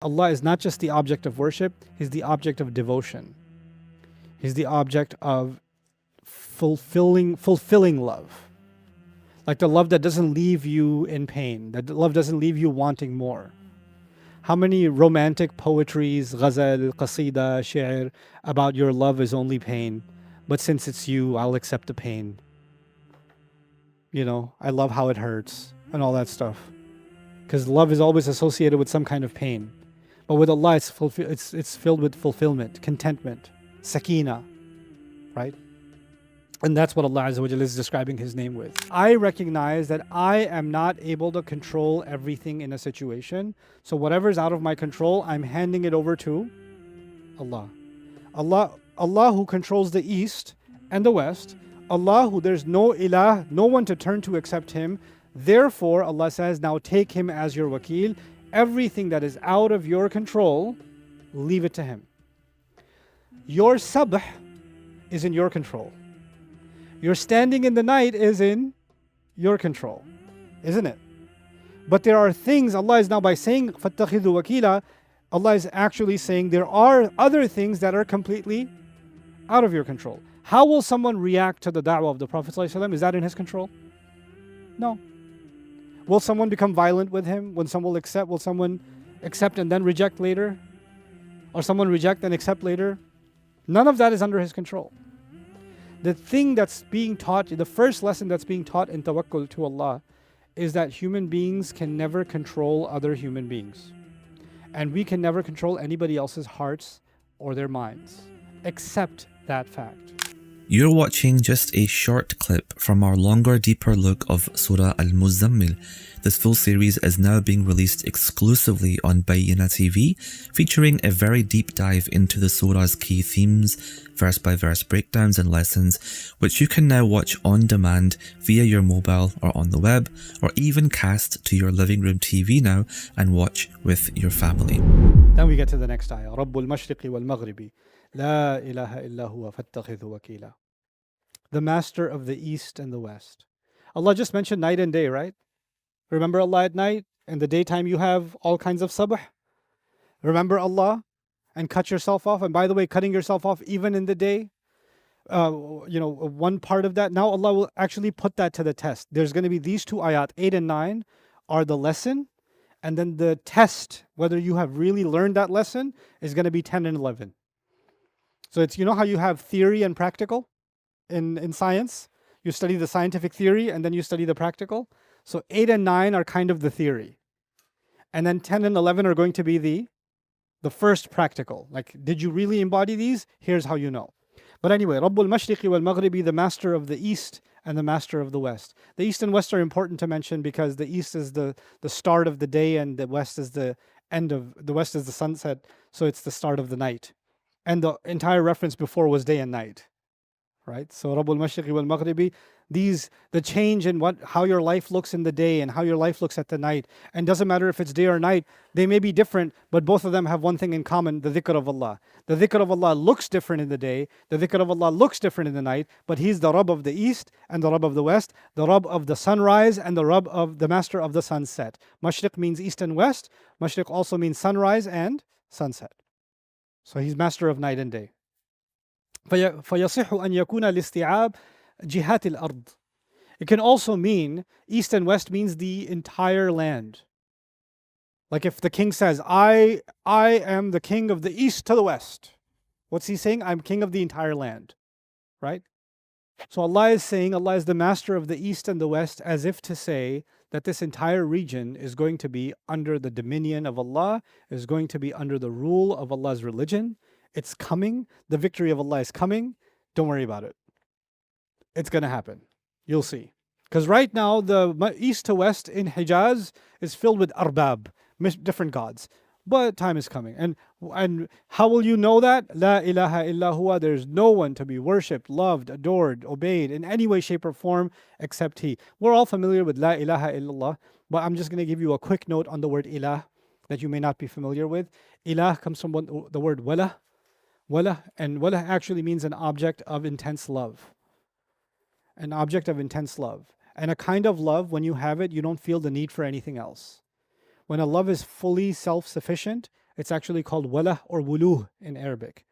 Allah is not just the object of worship, He's the object of devotion. He's the object of fulfilling love. Like the love that doesn't leave you in pain, that love doesn't leave you wanting more. How many romantic poetries, ghazal, qasida, shi'r, about your love is only pain, but since it's you, I'll accept the pain. You know, I love how it hurts and all that stuff. Because love is always associated with some kind of pain. But with Allah, it's filled with fulfillment, contentment, sakina, right? And that's what Allah Azza wa Jalla is describing His name with. I recognize that I am not able to control everything in a situation. So whatever's out of my control, I'm handing it over to Allah. Allah who controls the east and the west. Allah who there's no ilah, no one to turn to except Him. Therefore, Allah says, now take Him as your wakil. Everything that is out of your control, leave it to Him. Your sabh is in your control. Your standing in the night is in your control, isn't it? But there are things, Allah is now by saying, فَاتَّخِذُوا وَكِيلًا, Allah is actually saying there are other things that are completely out of your control. How will someone react to the da'wah of the Prophet ﷺ? Is that in his control? No. Will someone become violent with him? Will someone accept and then reject later? Or someone reject and accept later? None of that is under his control. The thing that's being taught, the first lesson that's being taught in Tawakkul to Allah is that human beings can never control other human beings. And we can never control anybody else's hearts or their minds, except that fact. You're watching just a short clip from our longer, deeper look of Surah Al-Muzammil. This full series is now being released exclusively on Bayyina TV, featuring a very deep dive into the surah's key themes, verse-by-verse breakdowns and lessons, which you can now watch on demand via your mobile or on the web, or even cast to your living room TV now and watch with your family. Then we get to the next ayah. Rabbul Mashriqi wal Maghribi. La ilaha illa huwa fattakhidhu wakila. The master of the east and the west. Allah just mentioned night and day, right? Remember Allah at night? In the daytime you have all kinds of sabh. Remember Allah and cut yourself off. And by the way, cutting yourself off even in the day, one part of that. Now Allah will actually put that to the test. There's going to be these two ayat, 8 and 9, are the lesson. And then the test, whether you have really learned that lesson, is going to be 10 and 11. So it's, you know how you have theory and practical in science? You study the scientific theory and then you study the practical. So 8 and 9 are kind of the theory. And then 10 and 11 are going to be the first practical. Like, did you really embody these? Here's how you know. But anyway, Rabbul Mashriqi wal Maghribi, the master of the east and the master of the west. The east and west are important to mention because the east is the start of the day and the west is the west is the sunset. So it's the start of the night. And the entire reference before was day and night, right? So Rabbul Mashriqi wal Maghribi, the change in how your life looks in the day and how your life looks at the night. And doesn't matter if it's day or night, they may be different, but both of them have one thing in common, the dhikr of Allah. The dhikr of Allah looks different in the day, the dhikr of Allah looks different in the night, but He's the Rabb of the east and the Rabb of the west, the Rabb of the sunrise and the Rabb of the master of the sunset. Mashriq means east and west. Mashriq also means sunrise and sunset. So He's master of night and day. فَيَصِحُ أَنْ يَكُونَ الْإِسْتِعَابِ جِهَاتِ الْأَرْضِ. It can also mean, east and west means the entire land. Like if the king says, I am the king of the east to the west. What's he saying? I'm king of the entire land. Right? So Allah is saying, Allah is the master of the east and the west, as if to say that this entire region is going to be under the dominion of Allah, is going to be under the rule of Allah's religion. It's coming. The victory of Allah is coming. Don't worry about it. It's going to happen. You'll see. Because right now, the east to west in Hijaz is filled with arbab, different gods. But time is coming. And how will you know that? La ilaha illa huwa. There's no one to be worshipped, loved, adored, obeyed in any way, shape, or form except He. We're all familiar with La ilaha illallah, but I'm just going to give you a quick note on the word ilah that you may not be familiar with. Ilah comes from the word wala. Wala, and wala actually means an object of intense love. An object of intense love. And a kind of love, when you have it, you don't feel the need for anything else. When a love is fully self-sufficient, It's actually called walah or wuluh in Arabic.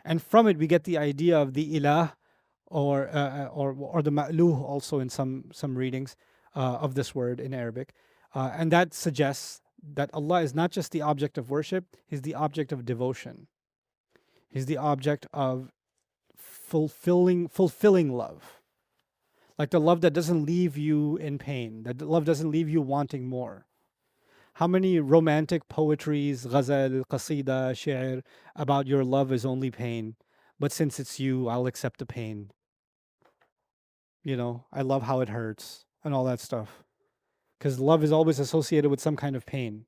And from it we get the idea of the ilah or the ma'luh also in some readings of this word in Arabic. And that suggests that Allah is not just the object of worship, He's the object of devotion. He's the object of fulfilling love. Like the love that doesn't leave you in pain, that love doesn't leave you wanting more. How many romantic poetries, ghazal, qasida, shi'r, about your love is only pain, but since it's you, I'll accept the pain. You know, I love how it hurts and all that stuff. Because love is always associated with some kind of pain.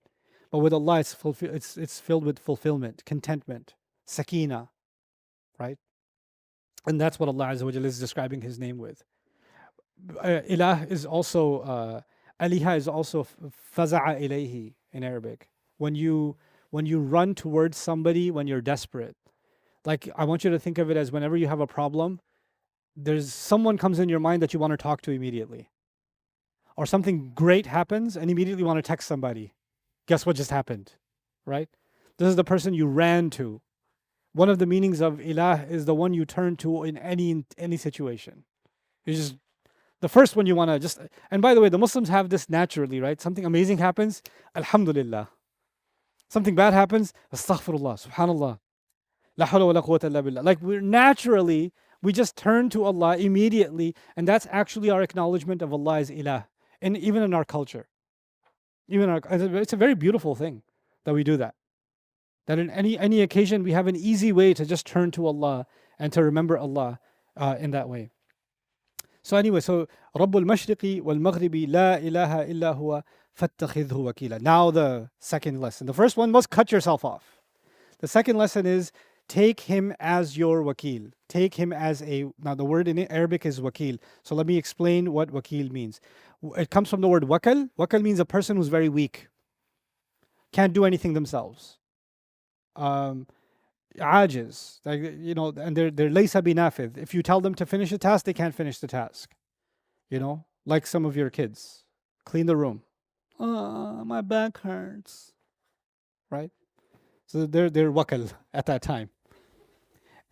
But with Allah, it's filled with fulfillment, contentment, sakina, right? And that's what Allah Azza wa Jalla is describing His name with. Ilah is also aliha is also faza'a ilayhi in Arabic. When you run towards somebody when you're desperate. Like I want you to think of it as whenever you have a problem, there's someone comes in your mind that you want to talk to immediately. Or something great happens and immediately want to text somebody. Guess what just happened? Right? This is the person you ran to. One of the meanings of ilah is the one you turn to in any situation. You just the first one you want to just, and by the way, the Muslims have this naturally, right? Something amazing happens, alhamdulillah. Something bad happens, astaghfirullah, subhanallah. La hawla wa la quwwata illa billah. Like we just turn to Allah immediately, and that's actually our acknowledgement of Allah as ilah. And even in our culture. It's a very beautiful thing that we do that. That in any occasion we have an easy way to just turn to Allah and to remember Allah in that way. So anyway, so Rabbul Mashriqi wal Maghribi la ilaha illa huwa fattakhidhu wakila. Now the second lesson. The first one was cut yourself off. The second lesson is take him as your wakil. Take him as now the word in Arabic is wakil. So let me explain what wakil means. It comes from the word wakal. Wakal means a person who's very weak. Can't do anything themselves. Ajiz, like, you know, and they're laysa binafid. If you tell them to finish a task, they can't finish the task. You know, like some of your kids, clean the room. Oh, my back hurts. Right? So they're wakal at that time.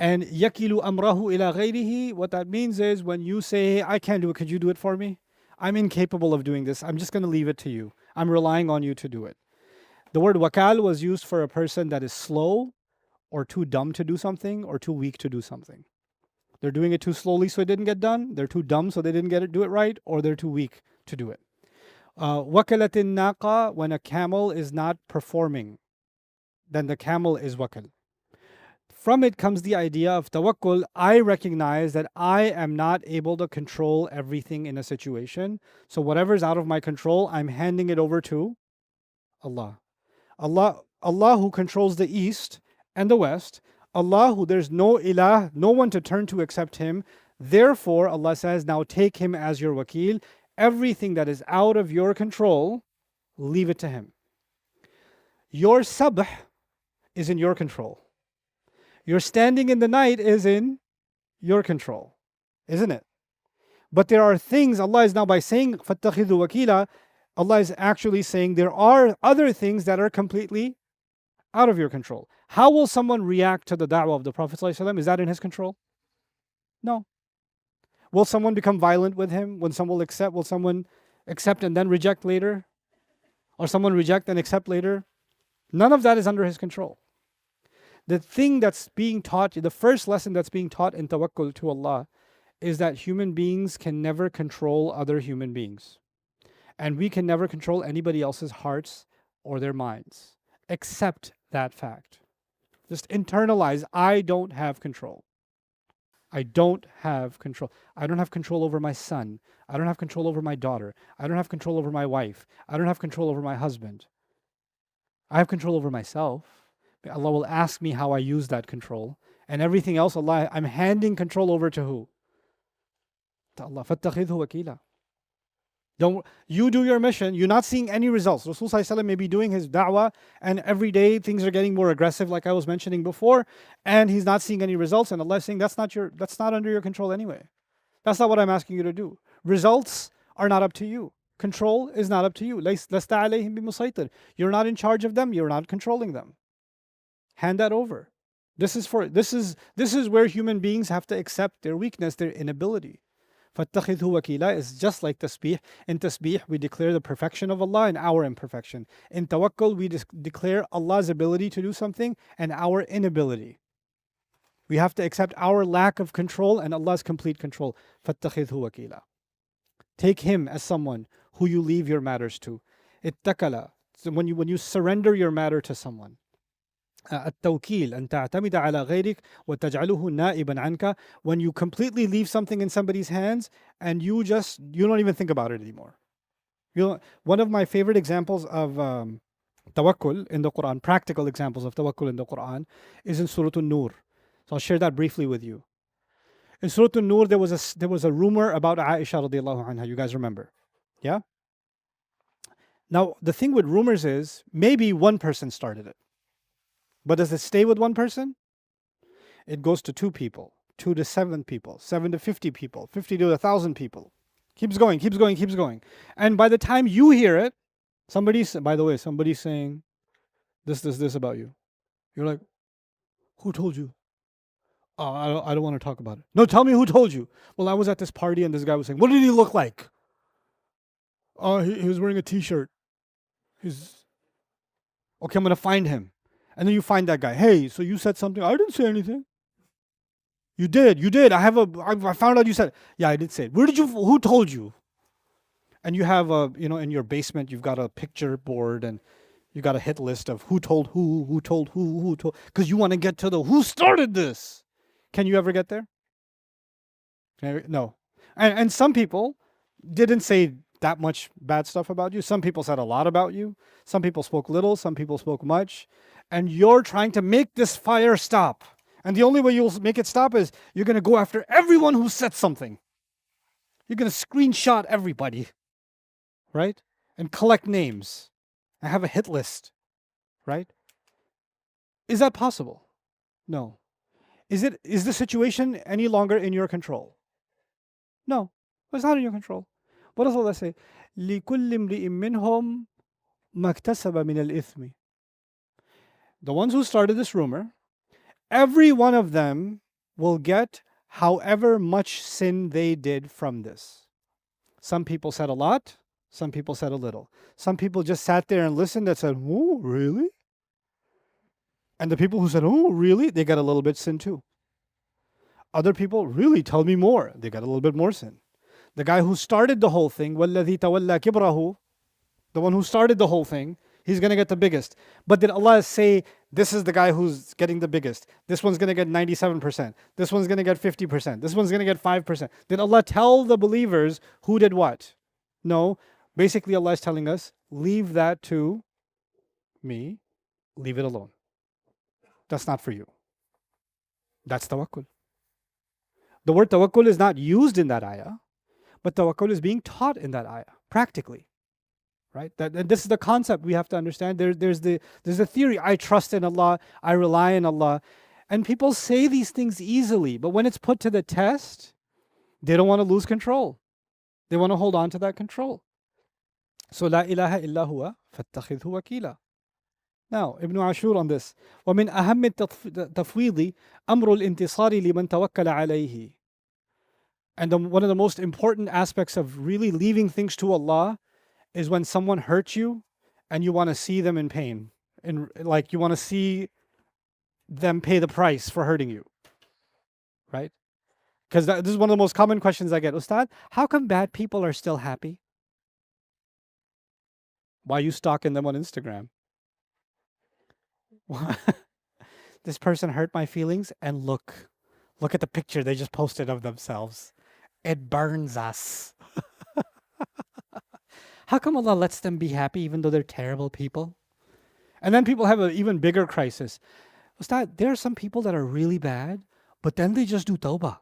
And yakilu amrahu ila ghayrihi. What that means is when you say, I can't do it, could you do it for me? I'm incapable of doing this. I'm just going to leave it to you. I'm relying on you to do it. The word wakal was used for a person that is slow or too dumb to do something or too weak to do something. They're doing it too slowly so it didn't get done. They're too dumb so they didn't do it right, or they're too weak to do it. Wakalatin naqa, when a camel is not performing, then the camel is wakal. From it comes the idea of tawakkul. I recognize that I am not able to control everything in a situation. So whatever's out of my control, I'm handing it over to Allah. Allah who controls the east and the west. Allah who there's no ilah, no one to turn to except Him. Therefore, Allah says, now take Him as your wakil. Everything that is out of your control, leave it to Him. Your sabh is in your control. Your standing in the night is in your control, isn't it? But there are things, Allah is now by saying, فَاتَّخِذُوا وَكِيلًا, Allah is actually saying there are other things that are completely out of your control. How will someone react to the da'wah of the Prophet ﷺ? Is that in his control? No. Will someone become violent with him? Will someone accept and then reject later? Or someone reject and accept later? None of that is under his control. The thing that's being taught, the first lesson that's being taught in tawakkul to Allah is that human beings can never control other human beings. And we can never control anybody else's hearts or their minds. Accept that fact. Just internalize, I don't have control. I don't have control. I don't have control over my son. I don't have control over my daughter. I don't have control over my wife. I don't have control over my husband. I have control over myself. Allah will ask me how I use that control. And everything else, Allah, I'm handing control over to who? To Allah. فَاتَّخِذْهُ وَكِيلًا. You do your mission. You're not seeing any results. Rasul ﷺ may be doing his da'wah, and every day things are getting more aggressive, like I was mentioning before, and he's not seeing any results. And Allah is saying that's not under your control anyway. That's not what I'm asking you to do. Results are not up to you. Control is not up to you. لَسْتَ عَلَيْهِمْ بِمُسَيْطِرٍ. You're not in charge of them. You're not controlling them. hand that over. This is where human beings have to accept their weakness, their inability. فَاتَّخِذْهُ وَكِيلًا is just like tasbih. In tasbih, we declare the perfection of Allah and our imperfection. In tawakkul, we declare Allah's ability to do something and our inability. We have to accept our lack of control and Allah's complete control. فَاتَّخِذْهُ وَكِيلًا. Take him as someone who you leave your matters to. اتَّكَلَ. So when you surrender your matter to someone. التوكيل أن تعتمد على غيرك وتجعله نائبا عنك, when you completely leave something in somebody's hands and you don't even think about it anymore. One of my favorite examples of tawakkul in the Quran, practical examples of tawakkul in the Quran, is in Surah An-Nur. So I'll share that briefly with you. In Surah An-Nur, there was a rumor about Aisha radiallahu anha. You guys remember? Yeah? Now, the thing with rumors is maybe one person started it. But does it stay with one person? It goes to 2 people, 2 to 7 people, 7 to 50 people, 50 to 1,000 people. Keeps going, keeps going, keeps going. And by the time you hear it, somebody's saying this about you. You're like, who told you? Oh, I don't want to talk about it. No, tell me who told you. Well, I was at this party and this guy was saying, what did he look like? Oh, he was wearing a t-shirt. Okay, I'm going to find him. And then you find that guy. Hey, so you said something. I didn't say anything. You did. I found out you said, yeah, I did say it. Who told you? And you have in your basement, you've got a picture board and you got a hit list of who told who told who told, because you want to get to the who started this. Can you ever get there? No. And some people didn't say that much bad stuff about you. Some people said a lot about you. Some people spoke little. Some people spoke much. And you're trying to make this fire stop. And the only way you'll make it stop is you're going to go after everyone who said something. You're going to screenshot everybody, right? And collect names and have a hit list, right? Is that possible? No. Is the situation any longer in your control? No, it's not in your control. What does Allah say? لِكُلِّ امْرِئٍ مِّنْهُمْ مَا اكْتَسَبَ مِنَ الْإِثْمِ. The ones who started this rumor, every one of them will get however much sin they did from this. Some people said a lot, some people said a little. Some people just sat there and listened and said, oh, really? And the people who said, oh, really? They got a little bit sin too. Other people, really, tell me more. They got a little bit more sin. The guy who started the whole thing, وَالَّذِي تَوَلَّى كِبْرَهُ, the one who started the whole thing, he's going to get the biggest. But did Allah say, this is the guy who's getting the biggest? This one's going to get 97%. This one's going to get 50%. This one's going to get 5%. Did Allah tell the believers who did what? No. Basically, Allah is telling us, leave that to me. Leave it alone. That's not for you. That's tawakkul. The word tawakkul is not used in that ayah, but tawakkul is being taught in that ayah, practically. Right? And this is the concept we have to understand. There's the theory, I trust in Allah, I rely on Allah. And people say these things easily, but when it's put to the test, they don't want to lose control. They want to hold on to that control. So, la ilaha illa huwa fattakhidhu wakila. Now, Ibn Ashur on this. وَمِنْ أَهَمِّ التَّفْوِيضِ أَمْرُ الْإِنْتِصَارِ لِمَنْ تَوَكَّلَ عَلَيْهِ. And one of the most important aspects of really leaving things to Allah is when someone hurts you and you want to see them in pain. And like you want to see them pay the price for hurting you. Right? Because this is one of the most common questions I get. Ustadh, how come bad people are still happy? Why are you stalking them on Instagram? This person hurt my feelings, and look at the picture they just posted of themselves. It burns us. How come Allah lets them be happy even though they're terrible people? And then people have an even bigger crisis. Ustad, there are some people that are really bad, but then they just do tawbah.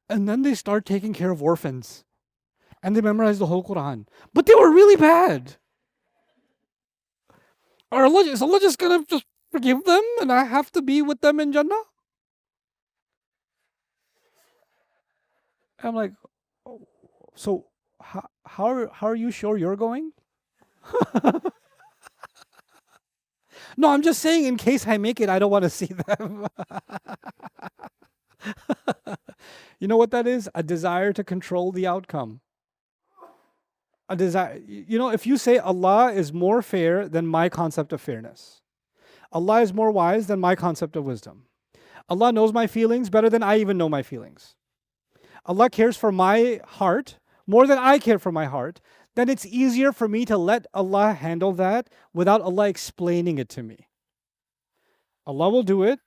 And then they start taking care of orphans. And they memorize the whole Quran. But they were really bad. Is Allah just going to just forgive them and I have to be with them in Jannah? I'm like, oh, so how are you sure you're going? No, I'm just saying in case I make it, I don't want to see them. You know what that is? A desire to control the outcome. A desire. If you say Allah is more fair than my concept of fairness, Allah is more wise than my concept of wisdom, Allah knows my feelings better than I even know my feelings, Allah cares for my heart more than I care for my heart, then it's easier for me to let Allah handle that without Allah explaining it to me. Allah will do it.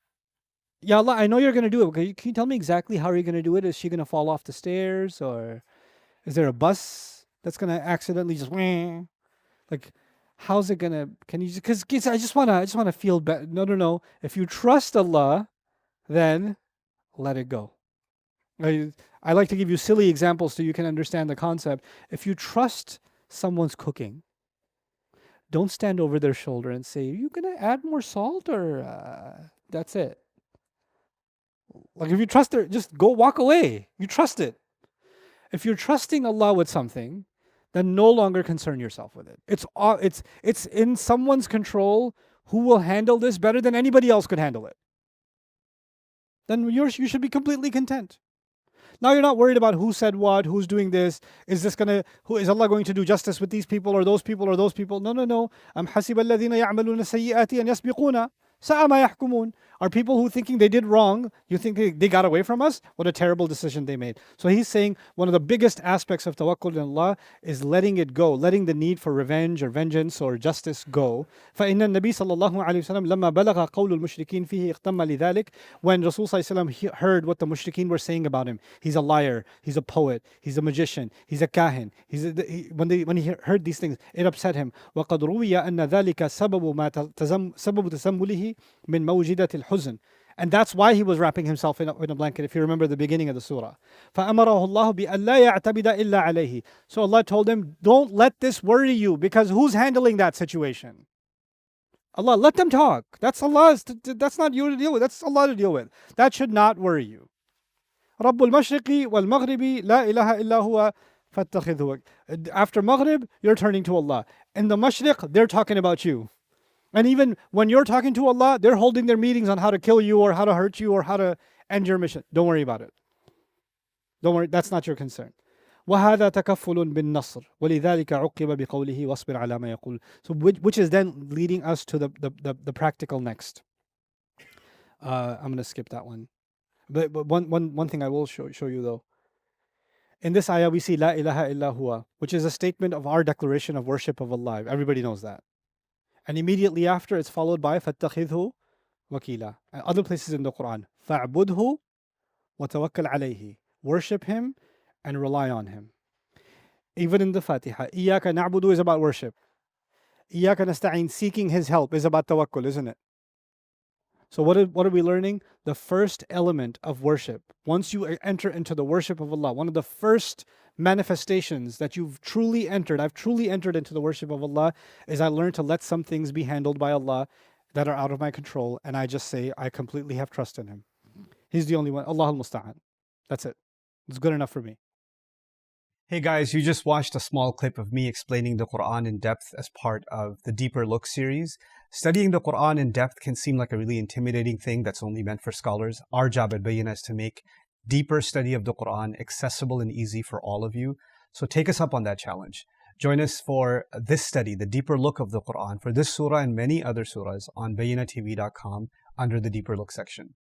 Ya Allah, I know you're going to do it. Can you tell me exactly how you're going to do it? Is she going to fall off the stairs, or is there a bus that's going to accidentally just like, how's it going to, can you, because I just want to feel better. No. If you trust Allah, then let it go. I like to give you silly examples so you can understand the concept. If you trust someone's cooking, don't stand over their shoulder and say, are you going to add more salt, or that's it? Like, if you trust her, just go walk away. You trust it. If you're trusting Allah with something, then no longer concern yourself with it. It's in someone's control who will handle this better than anybody else could handle it. Then you should be completely content. Now you're not worried about who said what, who's doing this. Is Allah going to do justice with these people or those people or those people? No. Am hasiba alladhina ya'maluna sayyi'ati an yasbiquna sa'a ma yahkumun. Are people who thinking they did wrong, you think they got away from us? What a terrible decision they made. So he's saying one of the biggest aspects of tawakkul in Allah is letting it go, letting the need for revenge or vengeance or justice go. فإن النبي صلى الله عليه وسلم لما بلغ قول المشركين فيه اغتم لذلك. When Rasul صلى الله عليه وسلم heard what the mushrikeen were saying about him, he's a liar, he's a poet, he's a magician, he's a kahin. When he heard these things, it upset him. وقد روي أن ذلك سبب تسمله من موجدة الحزن. And that's why he was wrapping himself in a blanket, if you remember the beginning of the surah. فَأَمَرَهُ اللَّهُ بِأَنْ لَا يَعْتَبِدَ إِلَّا عَلَيْهِ. So Allah told him, don't let this worry you, because who's handling that situation? Allah, let them talk. That's Allah's, that's not you to deal with, that's Allah to deal with. That should not worry you. رَبُّ الْمَشْرِقِ وَالْمَغْرِبِ لَا إِلَهَ إِلَّا هُوَ فَاتَّخِذْهُ. After Maghrib, you're turning to Allah. In the Mashriq, they're talking about you. And even when you're talking to Allah, they're holding their meetings on how to kill you or how to hurt you or how to end your mission. Don't worry about it. Don't worry, that's not your concern. وَهَذَا تَكَفُّلٌ بِالنَّصْرِ وَلِذَلِكَ عُقِّبَ بِقَوْلِهِ وَاصْبِرْ عَلَى مَا يَقُولُ. So which is then leading us to the practical next. I'm going to skip that one. But one thing I will show you though. In this ayah we see La ilaha illa huwa, which is a statement of our declaration of worship of Allah. Everybody knows that. And immediately after, it's followed by فَاتَّخِذْهُ وَكِيلًا. And other places in the Quran, فَاعْبُدْهُ وَتَوَكَّلْ عَلَيْهِ. Worship him and rely on him. Even in the Fatiha, إِيَّاكَ نَعْبُدُ is about worship. إِيَّاكَ نَسْتَعِينُ, seeking his help, is about tawakkul, isn't it? So what are we learning? The first element of worship. Once you enter into the worship of Allah, one of the first manifestations that I've truly entered into the worship of Allah, is I learned to let some things be handled by Allah that are out of my control, and I just say, I completely have trust in Him. He's the only one. Allah al-Musta'an. That's it. It's good enough for me. Hey guys, you just watched a small clip of me explaining the Quran in depth as part of the Deeper Look series. Studying the Quran in depth can seem like a really intimidating thing that's only meant for scholars. Our job at Bayyinah is to make deeper study of the Quran accessible and easy for all of you. So take us up on that challenge. Join us for this study, the Deeper Look of the Quran, for this surah and many other surahs on BayyinahTV.com under the Deeper Look section.